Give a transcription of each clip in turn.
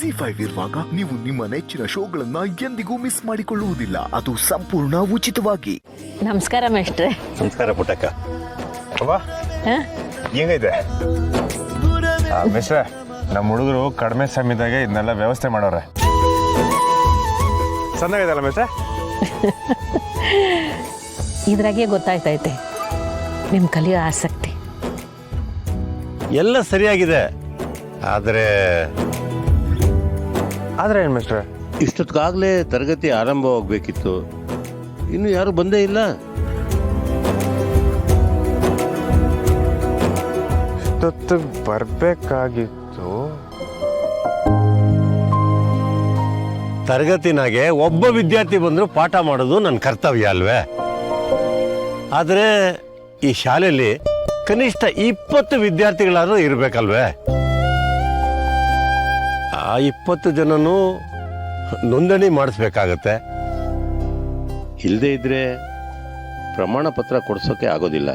ZEE5 ಇರುವಾಗ ನೀವು ನಿಮ್ಮ ನೆಚ್ಚಿನ ಶೋಗಳನ್ನ ಎಂದಿಗೂ ಮಿಸ್ ಮಾಡಿಕೊಳ್ಳುವುದಿಲ್ಲ. ಅದು ಸಂಪೂರ್ಣ ಉಚಿತವಾಗಿ. ನಮಸ್ಕಾರ ಮೇಷ್ಟ್ರೆ. ನಮಸ್ಕಾರ ಪುಟ್ಟಕ್ಕ. ಅವ್ವ ಹೆಂಗೈತೆ ಮಿಸ್ಟ್ರೆ? ನಮ್ಮ ಹುಡುಗರು ಕಡಿಮೆ ಸಮಯದಾಗೆ ಇದನ್ನೆಲ್ಲ ವ್ಯವಸ್ಥೆ ಮಾಡೋರೆ. ಚೆನ್ನಾಗಿದೆಯಲ್ಲ ಮಿಸ್ಟ್ರೆ? ಇದ್ರಾಗೆ ಗೊತ್ತಾಯ್ತೈತೆ ನಿಮ್ಮ ಕಲಿಯೋ ಆಸಕ್ತಿ. ಎಲ್ಲ ಸರಿಯಾಗಿದೆ, ಆದರೆ ಏನು ಮಿಸ್ಟ್ರೆ? ಇಷ್ಟೊತ್ತಿಗಾಗಲೇ ತರಗತಿ ಆರಂಭವಾಗಬೇಕಿತ್ತು, ಇನ್ನು ಯಾರು ಬಂದೇ ಇಲ್ಲ. ಇಷ್ಟೊತ್ತಿಗೆ ಬರಬೇಕಾಗಿತ್ತು. ತರಗತಿನಾಗೆ ಒಬ್ಬ ವಿದ್ಯಾರ್ಥಿ ಬಂದರೂ ಪಾಠ ಮಾಡೋದು ನನ್ನ ಕರ್ತವ್ಯ ಅಲ್ವೇ? ಆದರೆ ಈ ಶಾಲೆಯಲ್ಲಿ ಕನಿಷ್ಠ 20 ವಿದ್ಯಾರ್ಥಿಗಳಾದ್ರೂ ಇರಬೇಕಲ್ವೇ? ಆ 20 ಜನನೂ ನೋಂದಣಿ ಮಾಡಿಸ್ಬೇಕಾಗತ್ತೆ. ಇಲ್ಲದೆ ಇದ್ರೆ ಪ್ರಮಾಣ ಪತ್ರ ಕೊಡ್ಸೋಕೆ ಆಗೋದಿಲ್ಲ.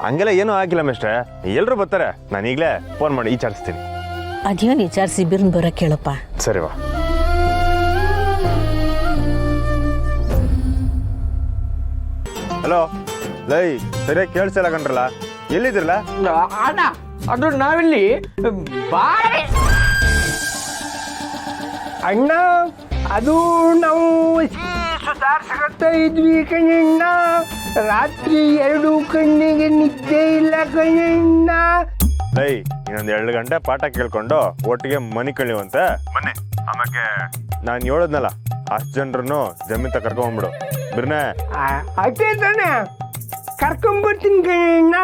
ಹಂಗೆಲ್ಲ ಏನೂ ಆಗಿಲ್ಲ ಮಿಸ್ಟ್ರೆ, ಎಲ್ಲರೂ ಬರ್ತಾರೆ. ನಾನು ಈಗಲೇ ಫೋನ್ ಮಾಡಿ ವಿಚಾರಿಸ್ತೀನಿ. ಅದೇನು ವಿಚಾರಿಸಿ ಬಿರ್ನ್ ಬರೋ ಕೇಳಪ್ಪ. ಸರಿವಾ? ಹಲೋ ಲೈ, ಸರಿಯಾಗಿ ಕೇಳಿಸಲ್ಲ ಕಣ್ರಲ್ಲ, ಎಲ್ಲಿದ್ರಲ್ಲ? ಅಣ್ಣ ಅದು ನಾವಿಲ್ಲಿ ಅಣ್ಣ ಅದು ನಾವು ಸುಧಾರಿಸ್ಕೊತಾ ಇದ್ವಿ ಕಣ್ಣಣ್ಣ. ರಾತ್ರಿ 2 ಕಣ್ಣಿಗೆ ನಿದ್ದೆ ಇಲ್ಲ ಕಣ್ಣಣ್ಣ. ಲೈ, ಇನ್ನೊಂದು 2 ಗಂಟೆ ಪಾಠ ಕೇಳ್ಕೊಂಡು ಒಟ್ಟಿಗೆ ಮನೆ ಕಳಿಯುವಂತೆ ಬನ್ನಿ. ಆಮೇಲೆ ನಾನು ಹೇಳದ್ನಲ್ಲ, ಅಷ್ಟು ಜನರನ್ನು ಜಮೀನ್ ಕರ್ಕೊಂಡ್ಬಿಡು. ಬಿರ್ನೆ ಅದೇ ತಾನೆ ಕರ್ಕೊಂಬರ್ತೀನಿ ಕಣ್ಣಣ್ಣ.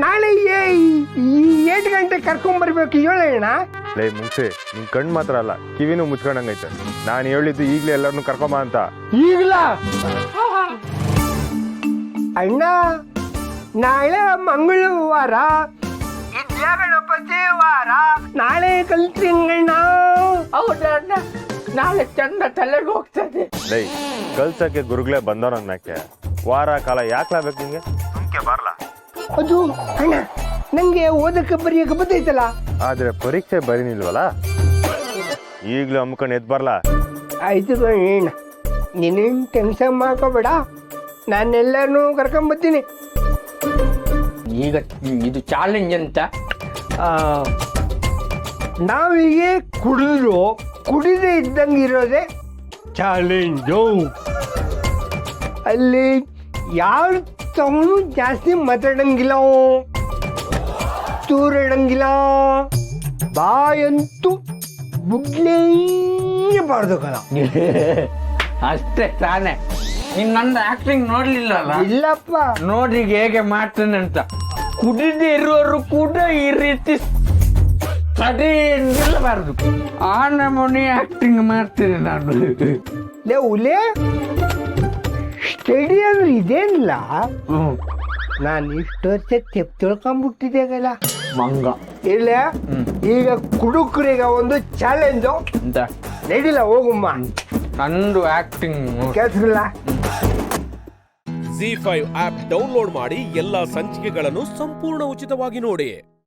ನಾಳೆ 8 ಗಂಟೆ ಕರ್ಕೊಂಬರ್ಬೇಕು ಹೇಳಣ್ಣ. ಲೈ ಮುಗಿಸಿ, ನಿನ್ ಕಣ್ಣು ಮಾತ್ರ ಅಲ್ಲ ಕಿವಿನೂ ಮುಚ್ಕೊಂಡಂಗೈತೆ. ನಾನು ಹೇಳಿದ್ದು ಈಗಲೇ ಎಲ್ಲರನ್ನು ಕರ್ಕೊಂಬ ಅಂತ. ಈಗಲ ಅಣ್ಣ, ನಾಳೆ ಮಂಗಳವಾರ, ವಿದ್ಯಾ ಗಣಪತಿ ವಾರ, ನಾಳೆ ಕಲ್ತ್ರಿಂಗಣ್ಣ. ಹೌದಣ್ಣ, ನಾಳೆ ಚಂದ ತಲೆಗೆ ಹೋಗ್ತದೆ. ಲೈ, ಕಲ್ಸಕ್ಕೆ ಗುರುಗಳೇ ಬಂದವನನ್ನಕ್ಕೆ ವಾರ ಕಾಲ ಯಾಕ್ಲಾಬೇಕು ನಿಂಗೆ? ಸುಮ್ಕೆ ಬಾರ್ಲ. ಅದು ಅಣ್ಣ, ನಂಗೆ ಓದಕ್ಕೆ ಬರೆಯಕ್ಕೆ ಬರ್ತೈತಲ್ಲ. ಆದ್ರೆ ಪರೀಕ್ಷೆ ಬರೀನಿಲ್ವಲ್ಲ, ಈಗ್ಲೂ ಅಮ್ಕೊಂಡು ಎದ್ ಬರ್ಲಾ? ಆಯ್ತು ಕಣ್ಣ, ನೀನೇನು ಟೆನ್ಷನ್ ಮಾಡ್ಕೋಬೇಡ, ನಾನೆಲ್ಲರನ್ನೂ ಕರ್ಕೊಂಬರ್ತೀನಿ. ಈಗ ಇದು ಚಾಲೆಂಜ್ ಅಂತ. ನಾವೀಗೆ ಕುಡಿದ್ರು ಕುಡಿದೇ ಇದ್ದಂಗೆ ಇರೋದೆ ಚಾಲೆಂಜು. ಅಲ್ಲಿ ಯಾರು ತವನು ಜಾಸ್ತಿ ಮಾತಾಡಂಗಿಲ್ಲ, ತೂರಿಡಂಗಿಲ್ಲ, ಬಾಯಂತೂ ಬುಗ್ಲೇಬಾರ್ದು ಕಲ. ಅಷ್ಟೇ ತಾನೆ. ಇನ್ನೊಂದು ಆಕ್ಟಿಂಗ್ ನೋಡ್ಲಿಲ್ಲಲ್ಲ? ಇಲ್ಲಪ್ಪ. ನೋಡಿ ಹೇಗೆ ಮಾಡ್ತಾನೆ ಅಂತ. ಕುಡಿದೇ ಇರೋರು ಕೂಡ ಈ ರೀತಿ ಸರಿ ನಿಲ್ಲಬಾರ್ದು. ಆ ನಮೂನಿ ಆಕ್ಟಿಂಗ್ ಮಾಡ್ತೀನಿ ನಾನು. ಲೇ ಉಲೇ, ಸ್ಟಡಿ ಅಂದ್ರೆ ಇದೇನಿಲ್ಲ. ನಾನು ಇಷ್ಟು ವರ್ಷ ತೆಪ್ ತಿಳ್ಕೊಂಡ್ಬಿಟ್ಟಿದ್ದೇಗಲ್ಲ ಮಂಗ. ಇಲ್ಲ, ಈಗ ಕುಡುಕರಿಗೆ ಒಂದು ಚಾಲೆಂಜು ಅಂತ ನಡಿಲ್ಲ, ಹೋಗುಮ್ಮ. ನಂದು ಆಕ್ಟಿಂಗ್ ಕೇಳಿಸ್ಬಿಲ್ಲ. ZEE5 ಆಪ್ ಡೌನ್ಲೋಡ್ ಮಾಡಿ ಎಲ್ಲಾ ಸಂಚಿಕೆಗಳನ್ನು ಸಂಪೂರ್ಣ ಉಚಿತವಾಗಿ ನೋಡಿ.